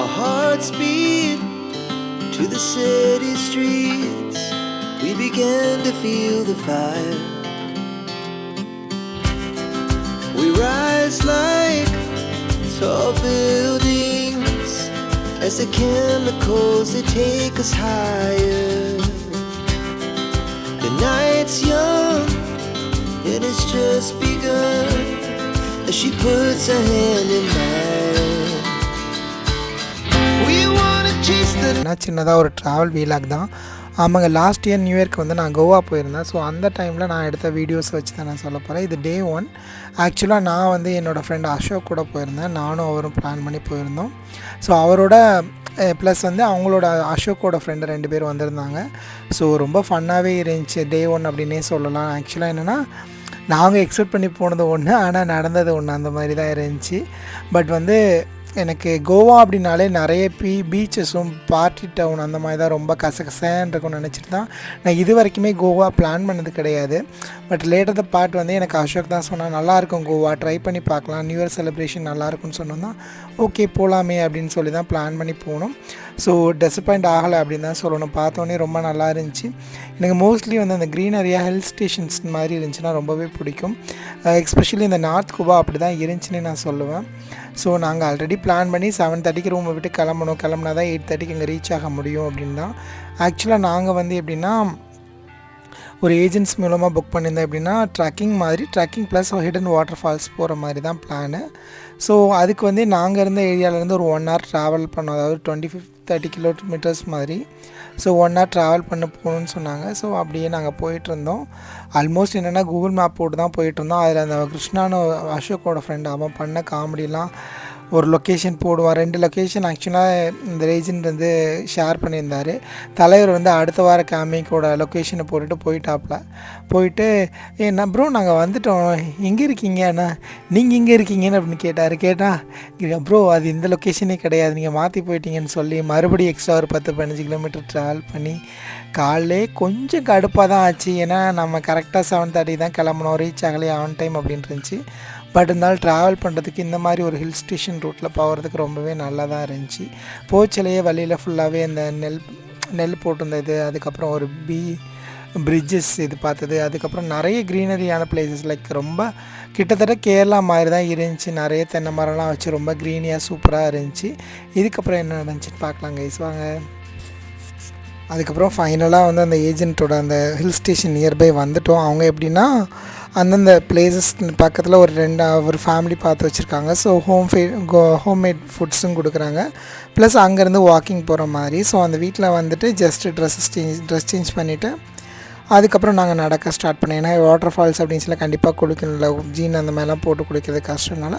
Our hearts beat to the city streets. We began to feel the fire. We rise like tall buildings as the chemicals they take us higher. The night's young and it's just begun as she puts her hand in mine. We wanna chase the சின்னதாக ஒரு travel vlog தான். ஆமாங்க, last year new இயர்க்கு வந்து நான் கோவா போயிருந்தேன். So அந்த டைமில் நான் எடுத்த வீடியோஸ் வச்சு தான் நான் சொல்ல போகிறேன். இது டே 1. ஆக்சுவலாக நான் வந்து என்னோடய ஃப்ரெண்ட் அசோக் கூட போயிருந்தேன். நானும் அவரும் பிளான் பண்ணி போயிருந்தோம். ஸோ அவரோட ப்ளஸ் வந்து அவங்களோட அசோக்கோட ஃப்ரெண்டு 2 பேர் வந்திருந்தாங்க. ஸோ ரொம்ப ஃபன்னாகவே இருந்துச்சு. டே 1 அப்படின்னே சொல்லலாம். ஆக்சுவலாக என்னென்னா நாங்கள் எக்ஸ்பெக்ட் பண்ணி போனது ஒன்று, ஆனால் நடந்தது ஒன்று, அந்த மாதிரி தான் இருந்துச்சு. பட் வந்து எனக்கு கோவா அப்படின்னாலே நிறைய பீச்சஸும் பார்ட்டி டவுன் அந்த மாதிரி தான் ரொம்ப கசகசன்னு இருக்கும்னு நினச்சிட்டு தான் நான் இது வரைக்குமே கோவா பிளான் பண்ணது கிடையாது. பட் லேட்டர் த பார்ட் வந்து எனக்கு அசோக் தான் சொன்னால் நல்லாயிருக்கும் கோவா, ட்ரை பண்ணி பார்க்கலாம், நியூ இயர் செலிப்ரேஷன் நல்லாயிருக்குன்னு சொன்னோம் தான் ஓகே போகலாமே அப்படின்னு சொல்லி தான் பிளான் பண்ணி போகணும். ஸோ டிசப்பாயிண்ட் ஆகலை அப்படின்னு தான் சொல்லணும். பார்த்தோன்னே ரொம்ப நல்லா இருந்துச்சு. எனக்கு மோஸ்ட்லி வந்து அந்த க்ரீனரியாக ஹில் ஸ்டேஷன்ஸ் மாதிரி இருந்துச்சுன்னா ரொம்பவே பிடிக்கும். எஸ்பெஷலி இந்த நார்த் கோவா அப்படி தான் இருந்துச்சுன்னு நான் சொல்லுவேன். ஸோ நாங்கள் ஆல்ரெடி பிளான் பண்ணி 7:30 ரூமை விட்டு கிளம்புனா தான் 8:30 இங்கே ரீச் ஆக முடியும் அப்படின்னு தான். ஆக்சுவலாக நாங்கள் வந்து எப்படின்னா ஒரு ஏஜென்ட்ஸ் மூலமாக புக் பண்ணியிருந்தோம். எப்படின்னா trekking plus hidden waterfalls போகிற மாதிரி தான் பிளானு. ஸோ அதுக்கு வந்து நாங்கள் இருந்த ஏரியாவிலேருந்து ஒரு 1 hour ட்ராவல் பண்ணோம். அதாவது 25-30 கிலோமீட்டர்ஸ் மாதிரி. ஸோ 1 hour ட்ராவல் பண்ண போகணுன்னு சொன்னாங்க. ஸோ அப்படியே நாங்கள் போயிட்டுருந்தோம். ஆல்மோஸ்ட் என்னென்னா கூகுள் மேப் போட்டு தான் போயிட்டுருந்தோம். அதில் அந்த கிருஷ்ணான்னு அசோக்கோட ஃப்ரெண்ட் அவன் பண்ண காமெடிலாம் ஒரு லொக்கேஷன் போடுவான். 2 லொக்கேஷன் ஆக்சுவலாக இந்த ஏஜென்ட் வந்து ஷேர் பண்ணியிருந்தார். தலைவர் வந்து அடுத்த வார கேம்பிங்கோட லொக்கேஷனை போயிட்டு என்ன ப்ரோ நாங்கள் வந்துட்டோம், எங்கே இருக்கீங்கண்ணா, நீங்கள் எங்கே இருக்கீங்கன்னு அப்படின்னு கேட்டால் ப்ரோ அது இந்த லொக்கேஷனே கிடையாது, நீங்கள் மாற்றி போயிட்டீங்கன்னு சொல்லி மறுபடியும் எக்ஸ்ட்ரா ஒரு 10-15 கிலோமீட்டர் ட்ராவல் பண்ணி காலையிலே கொஞ்சம் கடுப்பாக தான் ஆச்சு. ஏன்னா நம்ம கரெக்டாக 7:30 தான் கிளம்பணும், ரீச் ஆகலையே ஆன் டைம் அப்படின்னு இருந்துச்சு. பட் இருந்தாலும் ட்ராவல் பண்ணுறதுக்கு இந்த மாதிரி ஒரு ஹில் ஸ்டேஷன் ரூட்டில் போகிறதுக்கு ரொம்பவே நல்லா தான் இருந்துச்சு. போச்சலையே வழியில் ஃபுல்லாகவே இந்த நெல் போட்டிருந்தது, அதுக்கப்புறம் ஒரு பிரிட்ஜஸ் இது பார்த்தது, அதுக்கப்புறம் நிறைய க்ரீனரியான பிளேசஸ் லைக் ரொம்ப கிட்டத்தட்ட கேரளா மாதிரி தான் இருந்துச்சு. நிறைய தென்னை மரம்லாம் வச்சு ரொம்ப க்ரீனியாக சூப்பராக இருந்துச்சு. இதுக்கப்புறம் என்ன நடந்துச்சுன்னு பார்க்கலாம் கைஸ் வாங்க. அதுக்கப்புறம் ஃபைனலாக வந்து அந்த ஏஜென்ட்டோட அந்த ஹில் ஸ்டேஷன் நியர்பை வந்துட்டோம். அவங்க எப்படின்னா அந்தந்த பிளேசஸ் பக்கத்தில் ஒரு ஃபேமிலி பார்த்து வச்சுருக்காங்க. ஸோ ஹோம்மேட் ஃபுட்ஸும் கொடுக்குறாங்க, ப்ளஸ் அங்கேருந்து வாக்கிங் போகிற மாதிரி. ஸோ அந்த வீட்டில் வந்துட்டு ஜஸ்ட்டு ட்ரெஸ் சேஞ்ச் பண்ணிவிட்டு அதுக்கப்புறம் நாங்கள் நடக்க ஸ்டார்ட் பண்ணோம். ஏன்னா வாட்டர் ஃபால்ஸ் அப்படின்னு சொல்லி கண்டிப்பாக குளிக்கணும்ல, ஜீன் அந்த மாதிரிலாம் போட்டு குளிக்கிறது கஷ்டம்னால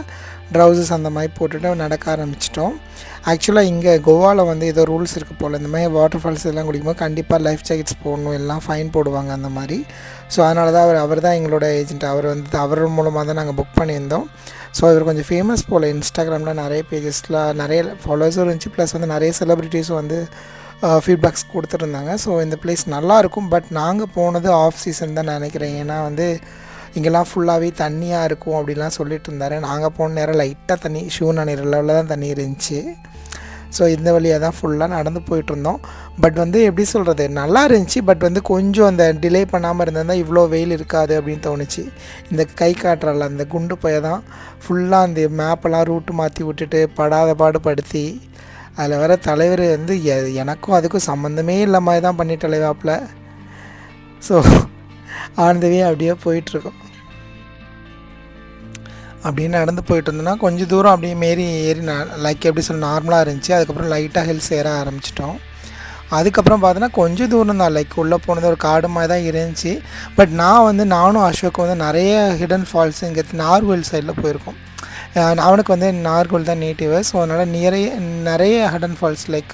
ட்ரௌசஸ் அந்த மாதிரி போட்டுட்டு நடக்க ஆரம்பிச்சிட்டோம். ஆக்சுவலாக இங்கே கோவாவில் வந்து ஏதோ ரூல்ஸ் இருக்குது போல், இந்த மாதிரி வாட்டர் ஃபால்ஸ் எல்லாம் குடிக்கும்போது கண்டிப்பாக லைஃப் ஜாக்கெட்ஸ் போடணும், எல்லாம் ஃபைன் போடுவாங்க அந்த மாதிரி. ஸோ அதனால தான் அவர் தான் எங்களோட ஏஜென்ட். அவர் மூலமாக தான் நாங்கள் புக் பண்ணியிருந்தோம். ஸோ இவர் கொஞ்சம் ஃபேமஸ் போல், இன்ஸ்டாகிராமில் நிறைய பேஜஸில் நிறைய ஃபாலோவர்ஸும் இருந்துச்சு, ப்ளஸ் வந்து நிறைய செலிப்ரிட்டிஸும் வந்து ஃபீட்பேக்ஸ் கொடுத்துருந்தாங்க. ஸோ இந்த பிளேஸ் நல்லாயிருக்கும். பட் நாங்கள் போனது ஆஃப் சீசன் தான் நினைக்கிறேன். ஏன்னா வந்து இங்கெல்லாம் ஃபுல்லாகவே தண்ணியாக இருக்கும் அப்படிலாம் சொல்லிட்டு இருந்தார். நாங்கள் போன நேரம் லைட்டாக தண்ணி ஷூ நனைகிற லெவலில் தான் தண்ணி இருந்துச்சு. ஸோ இந்த வழியாக தான் ஃபுல்லாக நடந்து போயிட்டுருந்தோம். பட் வந்து எப்படி சொல்கிறது, நல்லா இருந்துச்சு. பட் வந்து கொஞ்சம் அந்த டிலே பண்ணாமல் இருந்ததுதான் இவ்வளோ வெயில் இருக்காது அப்படின்னு தோணுச்சு. இந்த கை காட்டுறல அந்த குண்டு பைய தான் ஃபுல்லாக அந்த மேப்பெல்லாம் ரூட்டு மாற்றி விட்டுட்டு படாத பாடுபடுத்தி, அதில் வர தலைவர் வந்து எனக்கும் அதுக்கும் சம்மந்தமே இல்லை மாதிரி தான் பண்ணி தலைவாப்பில். ஸோ ஆனந்தவே அப்படியே போயிட்டுருக்கோம். அப்படியே நடந்து போயிட்டு இருந்தோன்னா கொஞ்சம் தூரம் அப்படியே ஏறி லைக் எப்படி சொல்ல நார்மலாக இருந்துச்சு. அதுக்கப்புறம் லைட்டாக ஹில்ஸ் ஏற ஆரம்பிச்சிட்டோம். அதுக்கப்புறம் பார்த்தோன்னா கொஞ்சம் தூரம் தான் லைக் உள்ளே போனது ஒரு காடு மாதிரி தான் இருந்துச்சு. பட் நானும் அசோக்கும் வந்து நிறைய ஹிடன் ஃபால்ஸ் இங்கே நார்கோயில் சைடில் போயிருக்கோம். அவனுக்கு வந்து நார்கோயில் தான் நேட்டிவ். ஸோ அதனால் நிறைய ஹிடன் ஃபால்ஸ் லைக்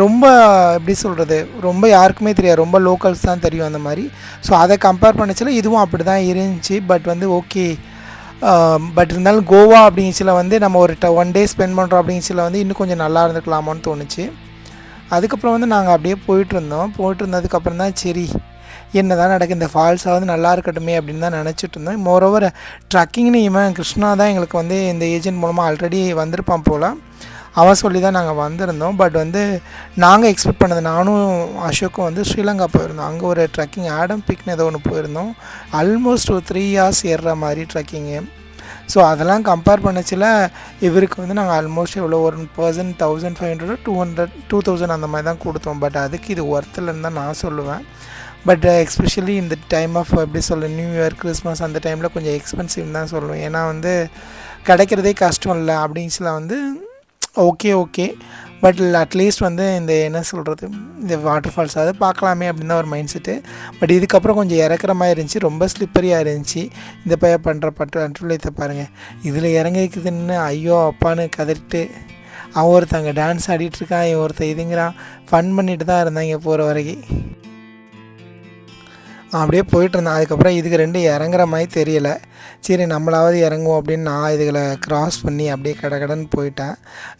ரொம்ப எப்படி சொல்கிறது, ரொம்ப யாருக்குமே தெரியாது, ரொம்ப லோக்கல்ஸ் தான் தெரியும் அந்த மாதிரி. ஸோ அதை கம்பேர் பண்ணிச்சில இதுவும் அப்படி தான் இருந்துச்சு. பட் வந்து ஓகே, பட் இருந்தாலும் கோவா அப்படிங்கிச்சில வந்து நம்ம ஒரு 1 day ஸ்பெண்ட் பண்ணுறோம் அப்படிங்கிச்சில வந்து இன்னும் கொஞ்சம் நல்லா இருந்துக்கலாமான்னு தோணுச்சு. அதுக்கப்புறம் வந்து நாங்கள் அப்படியே போயிட்டுருந்ததுக்கப்புறம் தான் சரி என்ன தான் நடக்குது, இந்த ஃபால்ஸாவது நல்லா இருக்கட்டுமே அப்படின்னு தான் நினச்சிட்டு இருந்தோம். மோரோவர் ட்ரக்கிங்னு கிருஷ்ணா தான் எங்களுக்கு வந்து இந்த ஏஜென்ட் மூலமாக ஆல்ரெடி வந்திருப்பான் போல். அவன் சொல்லி தான் நாங்கள் வந்திருந்தோம். பட் வந்து நாங்கள் எக்ஸ்பெக்ட் பண்ணது, நானும் அசோக்கும் வந்து ஸ்ரீலங்கா போயிருந்தோம். அங்கே ஒரு ட்ரெக்கிங் ஆடம் பீக்னு ஏதோ ஒன்று போயிருந்தோம். ஆல்மோஸ்ட் ஒரு 3 hours ஏறுற மாதிரி ட்ரெக்கிங்கு. ஸோ அதெல்லாம் கம்பேர் பண்ணச்சில் இவருக்கு வந்து நாங்கள் ஆல்மோஸ்ட் எவ்வளோ ஒரு பர்சன் 1500 200 2000 அந்த மாதிரி தான் கொடுத்தோம். பட் அதுக்கு இது ஒர்த்துலன்னு தான் நான் சொல்லுவேன். பட் எஸ்பெஷலி இந்த டைம் ஆஃப் எப்படி சொல்ல, நியூ இயர் கிறிஸ்மஸ் அந்த டைமில் கொஞ்சம் எக்ஸ்பென்சிவ் தான் சொல்லுவேன். ஏன்னா வந்து கிடைக்கிறதே கஷ்டம் இல்லை அப்படின்னுச்சில் வந்து ஓகே பட் அட்லீஸ்ட் வந்து இந்த என்ன சொல்கிறது, இந்த வாட்டர் ஃபால்ஸ் அதை பார்க்கலாமே அப்படின்னு தான் ஒரு மைண்ட் செட்டு. பட் இதுக்கப்புறம் கொஞ்சம் இறக்குற மாதிரி இருந்துச்சு, ரொம்ப ஸ்லிப்பரியாக இருந்துச்சு. இந்த பையன் பண்ணுற அட்டுலைத்தை பாருங்கள், இதில் இறங்கிக்குதுன்னு ஐயோ அப்பான்னு கதறிட்டு அவன் ஒருத்தங்க டான்ஸ் ஆடிட்டுருக்கான், இவன் ஒருத்தன் இதுங்கிறான். ஃபன் பண்ணிட்டு தான் இருந்தாங்க போகிற வரைக்கும். அப்படியே போயிட்டுருந்தேன். அதுக்கப்புறம் இதுக்கு 2 இறங்குற மாதிரி தெரியலை. சரி நம்மளாவது இறங்குவோம் அப்படின்னு நான் இதுகளை க்ராஸ் பண்ணி அப்படியே கடன்னு போயிட்டேன்.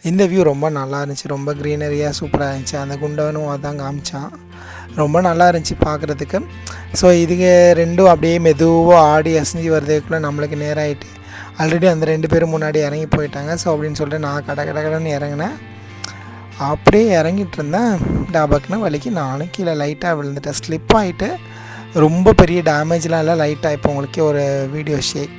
இந்த வியூ ரொம்ப நல்லா இருந்துச்சு, ரொம்ப க்ரீனரியாக சூப்பராக இருந்துச்சு. அந்த குண்டவனும் அதான் காமிச்சான், ரொம்ப நல்லா இருந்துச்சு பார்க்குறதுக்கு. ஸோ இதுக்கு 2ம் அப்படியே மெதுவாக ஆடி அசைஞ்சு வர்றதுக்குள்ளே நம்மளுக்கு நேரம் ஆகிட்டு ஆல்ரெடி அந்த 2 பேரும் முன்னாடி இறங்கி போயிட்டாங்க. ஸோ அப்படின்னு சொல்லிட்டு நான் கடன்னு இறங்கினேன். அப்படியே இறங்கிட்டு இருந்தேன், டாபக்குன்னு வலிக்கு நானும் கீழே லைட்டாக விழுந்துட்டேன். ஸ்லிப் ஆகிட்டு ரொம்ப பெரிய டேமேஜ்லாம் இல்லை, லைட்டாக இப்போ உங்களுக்கே ஒரு வீடியோ ஷேக்.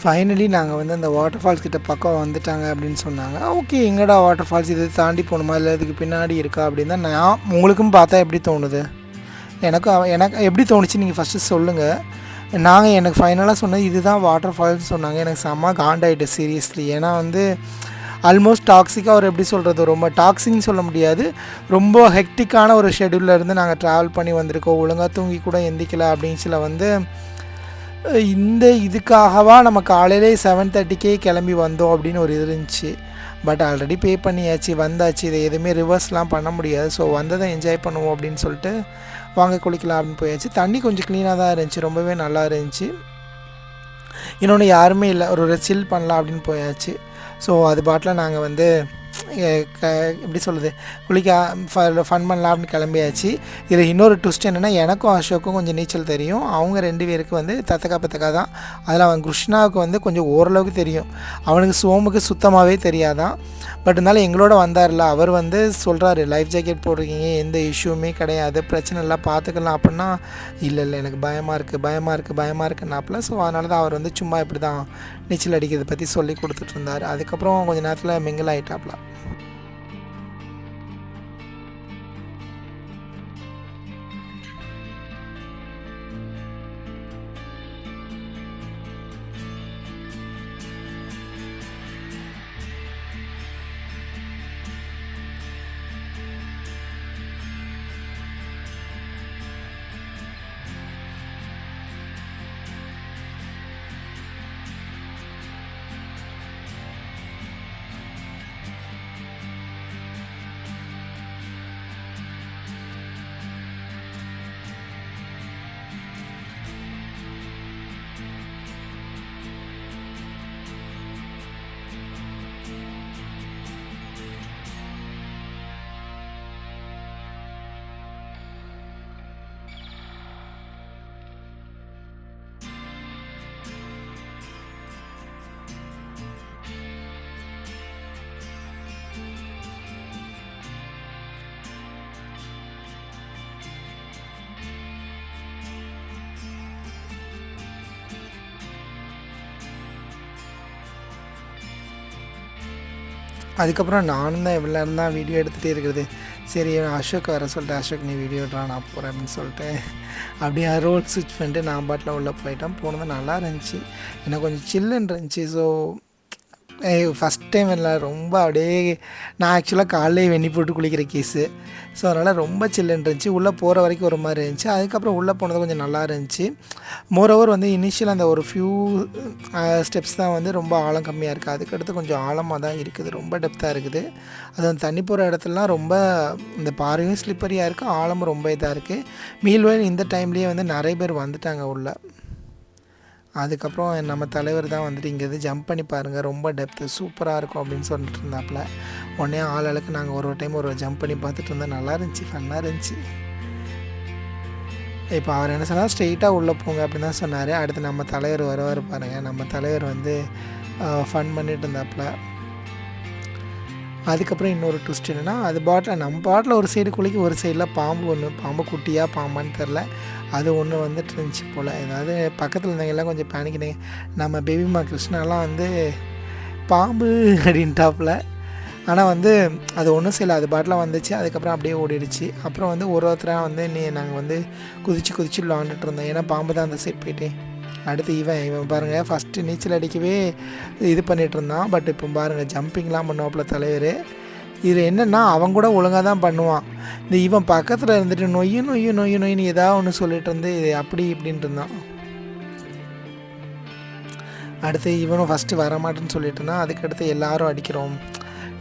ஃபைனலி நாங்கள் வந்து அந்த வாட்டர் ஃபால்ஸ் கிட்ட பக்கம் வந்துட்டாங்க அப்படின்னு சொன்னாங்க. ஓகே எங்கடா வாட்டர் ஃபால்ஸ், இதை தாண்டி போகணுமா இல்லை இதுக்கு பின்னாடி இருக்கா அப்படின்னு தான் நான் உங்களுக்கும் பார்த்தா எப்படி தோணுது, எனக்கு எப்படி தோணுச்சு நீங்கள் ஃபஸ்ட்டு சொல்லுங்கள். எனக்கு ஃபைனலாக சொன்னது இதுதான் வாட்டர் ஃபால்ஸ் சொன்னாங்க. எனக்கு செம்ம காண்டாயிட்டு சீரியஸ்லி. ஏன்னா வந்து ஆல்மோஸ்ட் டாக்ஸிக்காக ஒரு எப்படி சொல்கிறது, ரொம்ப டாக்ஸின்னு சொல்ல முடியாது, ரொம்ப ஹெக்டிக்கான ஒரு ஷெடியூலில் இருந்து நாங்கள் ட்ராவல் பண்ணி வந்திருக்கோம். ஒழுங்காக தூங்கி கூட எந்திக்கல அப்படின்னுச்சில வந்து இந்த இதுக்காகவா நம்ம காலையிலே 7:30க்கே கிளம்பி வந்தோம் அப்படின்னு ஒரு இது இருந்துச்சு. பட் ஆல்ரெடி பே பண்ணியாச்சு, வந்தாச்சு, இதை எதுவுமே ரிவர்ஸ்லாம் பண்ண முடியாது. ஸோ வந்ததை என்ஜாய் பண்ணுவோம் அப்படின்னு சொல்லிட்டு வாங்க குளிக்கலாம் அப்படின்னு போயாச்சு. தண்ணி கொஞ்சம் க்ளீனாக தான் இருந்துச்சு, ரொம்பவே நல்லா இருந்துச்சு. இன்னொன்று யாருமே இல்லை, ஒரு சில் பண்ணலாம் அப்படின்னு போயாச்சு. ஸோ அது பாட்டில் நாங்கள் வந்து எப்படி சொல்லுது, ஃபன் பண்ணலாம் அப்படின்னு கிளம்பியாச்சு. இதில் இன்னொரு ட்விஸ்ட் என்னென்னா, எனக்கும் அசோக்கும் கொஞ்சம் நீச்சல் தெரியும். அவங்க 2 பேருக்கு வந்து தத்தக்கா தான். அதில் அவன் கிருஷ்ணாவுக்கு வந்து கொஞ்சம் ஓரளவுக்கு தெரியும், அவனுக்கு சோமுக்கு சுத்தமாகவே தெரியாதான். பட் இருந்தாலும் எங்களோட வந்தார்ல, அவர் வந்து சொல்கிறாரு லைஃப் ஜாக்கெட் போட்டிருக்கீங்க, எந்த இஷ்யூமே கிடையாது, பிரச்சனை இல்லை, பார்த்துக்கலாம் அப்படின்னா, இல்லை எனக்கு பயமாக இருக்குன்னாப்புல. ஸோ அதனால தான் அவர் வந்து சும்மா இப்படி தான் நீச்சல் அடிக்கிறத பற்றி சொல்லி கொடுத்துட்டு இருந்தார். அதுக்கப்புறம் கொஞ்சம் நேரத்தில் மிங்கிள் ஆகிட்டாப்புல. அதுக்கப்புறம் நானும் தான் இவ்வளோ நேரம் தான் வீடியோ எடுத்துகிட்டே இருக்கிறது. சரி அசோக் வர சொல்லிட்டு, அசோக் நீ வீடியோ எடுறா நான் போகிறேன் அப்படின்னு சொல்லிட்டு அப்படியே ரோல் ஸ்விட்ச் பண்ணிட்டு நான் பாட்டில் உள்ளே போயிட்டேன். போனது நல்லா இருந்துச்சு, எனக்கு கொஞ்சம் சில்லுன்னு இருந்துச்சு. ஸோ ஃபஸ்ட் டைம் இல்லை, ரொம்ப அப்படியே நான் ஆக்சுவலாக காலையிலே வெந்நி போட்டு குளிக்கிற கேஸு. ஸோ அதனால் ரொம்ப சில்லுன்னு இருந்துச்சு. உள்ளே போகிற வரைக்கும் ஒரு மாதிரி இருந்துச்சு. அதுக்கப்புறம் உள்ளே போனது கொஞ்சம் நல்லா இருந்துச்சு. மோரோவர் வந்து இனிஷியல் அந்த ஒரு ஃபியூ ஸ்டெப்ஸ் தான் வந்து ரொம்ப ஆழம் கம்மியாக இருக்குது. அதுக்கடுத்து கொஞ்சம் ஆழமாக தான் இருக்குது, ரொம்ப டெப்த்தாக இருக்குது. அது வந்து தண்ணி போகிற இடத்துலலாம் ரொம்ப இந்த பாறையும் ஸ்லிப்பரியாக இருக்குது, ஆழமும் ரொம்ப இதாக இருக்குது. மீல்வேல் இந்த டைம்லேயே வந்து நிறைய பேர் வந்துட்டாங்க உள்ளே. அதுக்கப்புறம் நம்ம தலைவர் தான் வந்துட்டு இங்கே ஜம்ப் பண்ணி பாருங்கள், ரொம்ப டெப்த்து சூப்பராக இருக்கும் அப்படின்னு சொல்லிட்டு இருந்தாப்புல. உடனே ஆளுக்கு நாங்கள் ஒரு டைம் ஒரு ஜம்ப் பண்ணி பார்த்துட்டு இருந்தோம். நல்லா இருந்துச்சு, ஃபன்னாக இருந்துச்சு. இப்போ அவர் என்ன சொன்னால் ஸ்ட்ரெயிட்டாக உள்ளே போங்க அப்படின்னு தான் சொன்னார். அடுத்து நம்ம தலைவர் வருவார் பாருங்கள். நம்ம தலைவர் வந்து ஃபன் பண்ணிட்டு இருந்தாப்புல. அதுக்கப்புறம் இன்னொரு ட்விஸ்ட் என்னென்னா, அது நம்ம பாட்டில் ஒரு சைடு குளிக்க, ஒரு சைடில் பாம்பு ஒன்று, பாம்பு குட்டியாக பாம்பான்னு தெரில, அது ஒன்று வந்துட்டு இருந்துச்சு போல். ஏதாவது பக்கத்தில் இருந்தவங்கெல்லாம் கொஞ்சம் பேனிக்கினேன். நம்ம பேபிமா கிருஷ்ணாலாம் வந்து பாம்பு அப்படின்ட்டாப்புல. ஆனால் வந்து அது ஒன்றும் செய்யலை, அது பாட்டில் வந்துச்சு. அதுக்கப்புறம் அப்படியே ஓடிடுச்சு. அப்புறம் வந்து ஒருத்தராக வந்து நாங்கள் வந்து குதிச்சு விளாண்டுட்டு இருந்தோம். ஏன்னா பாம்பு தான் அந்த சைட் போயிட்டு. அடுத்து இவன் பாருங்கள், ஃபஸ்ட்டு நீச்சல் அடிக்கவே இது பண்ணிகிட்டு இருந்தான். பட் இப்போ பாருங்கள் ஜம்பிங்லாம் பண்ணுவாப்புல தலைவர். இதில் என்னென்னா அவன் கூட ஒழுங்காக தான் பண்ணுவான். இந்த இவன் பக்கத்தில் இருந்துட்டு நொய்யின்னு ஏதாவது ஒன்று சொல்லிட்டு இருந்து இது அப்படி இப்படின்ட்டு இருந்தான். அடுத்து இவனும் ஃபஸ்ட்டு வரமாட்டேன்னு சொல்லிட்டு இருந்தான். அதுக்கடுத்து எல்லோரும் அடிக்கிறோம்,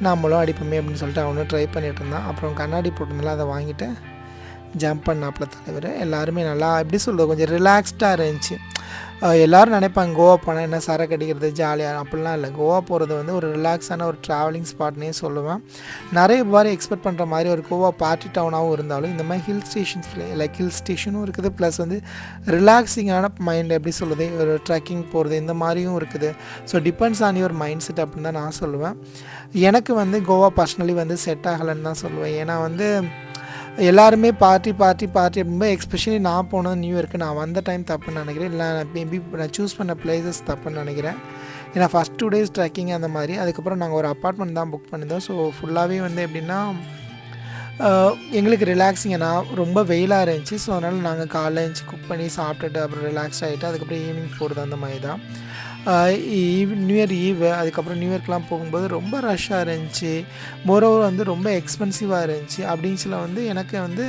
நம்மளும் அடிப்போமே அப்படின்னு சொல்லிட்டு அவனும் ட்ரை பண்ணிகிட்டு இருந்தான். அப்புறம் கண்ணாடி போட்டிருந்தாலும் அதை வாங்கிட்டு ஜம்ப் பண்ணாப்புல தலைவர். எல்லாருமே நல்லா எப்படி சொல்கிறது, கொஞ்சம் ரிலாக்ஸ்டாக இருந்துச்சு. எல்லோரும் நினைப்பாங்க கோவா போனால் என்ன சரக்கு அடிக்கிறது ஜாலியாக, அப்படிலாம் இல்லை. கோவா போகிறது வந்து ஒரு ரிலாக்ஸான ஒரு ட்ராவலிங் ஸ்பாட்னே சொல்லுவேன். நிறைய மாதிரி எக்ஸ்பெக்ட் பண்ணுற மாதிரி ஒரு கோவா பார்ட்டி டவுனாகவும் இருந்தாலும் இந்த மாதிரி ஹில் ஸ்டேஷன்ஸ் லைக் ஹில் ஸ்டேஷனும் இருக்குது. ப்ளஸ் வந்து ரிலாக்ஸிங்கான மைண்ட் எப்படி சொல்லுது, ஒரு ட்ரெக்கிங் போகிறது இந்த மாதிரியும் இருக்குது. So depends on your mind set அப்படின்னு தான் நான் சொல்லுவேன். எனக்கு வந்து கோவா பர்சனலி வந்து செட் ஆகலைன்னு தான் சொல்லுவேன். ஏன்னா வந்து எல்லாருமே பார்ட்டி அப்படிங்கும்போது, எஸ்பெஷலி நான் போனது நியூ இயர்க்கு, நான் வந்த டைம் தப்புன்னு நினைக்கிறேன். இல்லை மேபி நான் சூஸ் பண்ண பிளேசஸ் தப்புன்னு நினைக்கிறேன். ஏன்னா ஃபஸ்ட் 2 days ட்ரெக்கிங் அந்த மாதிரி. அதுக்கப்புறம் நாங்கள் ஒரு அப்பார்ட்மெண்ட் தான் புக் பண்ணியிருந்தோம். ஸோ ஃபுல்லாகவே வந்து எப்படின்னா எங்களுக்கு ரிலாக்ஸிங், நான் ரொம்ப வெயிலாக இருந்துச்சு. ஸோ அதனால் நாங்கள் காலைல எழுந்துச்சி குக் பண்ணி சாப்பிட்டுட்டு அப்புறம் ரிலாக்ஸ் ஆகிட்டு அதுக்கப்புறம் ஈவினிங் போகிறது அந்த மாதிரி தான். நியூ இயர் ஈவ், அதுக்கப்புறம் நியூ இயர்க்கெலாம் போகும்போது ரொம்ப ரஷ்ஷாக இருந்துச்சு. மோரோவர் வந்து ரொம்ப எக்ஸ்பென்சிவாக இருந்துச்சு. அப்படின்னுச்சில் வந்து எனக்கு வந்து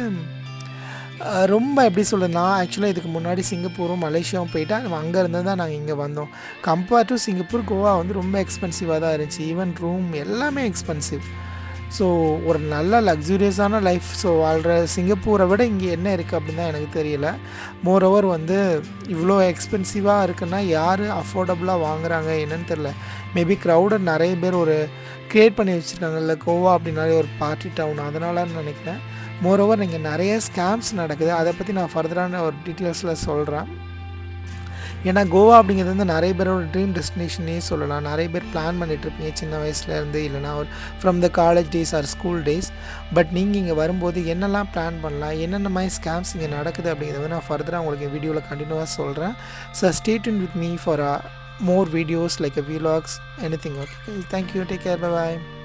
ரொம்ப எப்படி சொல்கிறது, நான் ஆக்சுவலாக இதுக்கு முன்னாடி சிங்கப்பூரும் மலேசியாவும் போயிட்டு அங்கே இருந்து தான் நாங்கள் இங்கே வந்தோம். கம்பேர் டு சிங்கப்பூர், கோவா வந்து ரொம்ப எக்ஸ்பென்சிவாக தான் இருந்துச்சு. ஈவன் ரூம் எல்லாமே எக்ஸ்பென்சிவ். ஸோ ஒரு நல்ல லக்ஸூரியஸான லைஃப் ஸோ வாழ்கிற சிங்கப்பூரை விட இங்கே என்ன இருக்குது அப்படின்னு தான் எனக்கு தெரியல. மோரோவர் வந்து இவ்வளோ எக்ஸ்பென்சிவாக இருக்குன்னா யார் அஃபோர்டபுளாக வாங்குறாங்க என்னன்னு தெரில. மேபி க்ரௌடட் நிறைய பேர் ஒரு க்ரியேட் பண்ணி வச்சுருக்காங்க, இல்லை கோவா அப்படின்னாலே ஒரு பார்ட்டி டவுன், அதனாலன்னு நினைக்கிறேன். மோரோவர் இங்கே நிறைய ஸ்கேம்ஸ் நடக்குது. அதை பற்றி நான் ஃபர்தரான ஒரு டீட்டெயில்ஸில் சொல்கிறேன். ஏன்னா கோவா அப்படிங்கிறது வந்து நிறைய பேரோட ட்ரீம் டெஸ்டினேஷனே சொல்லலாம். நிறைய பேர் பிளான் பண்ணிகிட்ருப்பீங்க சின்ன வயசுலேருந்து, இல்லைனா ஒரு from the college days or school days. But நீங்கள் இங்கே வரும்போது என்னெல்லாம் பிளான் பண்ணலாம், என்னென்ன மாதிரி ஸ்கேம்ஸ் இங்கே நடக்குது அப்படிங்கிறத நான் ஃபர்தராக உங்களுக்கு வீடியோவில் கண்டினியூவாக சொல்கிறேன். So stay tuned with me for more videos like a vlogs, anything. Okay, thank you, take care, bye bye.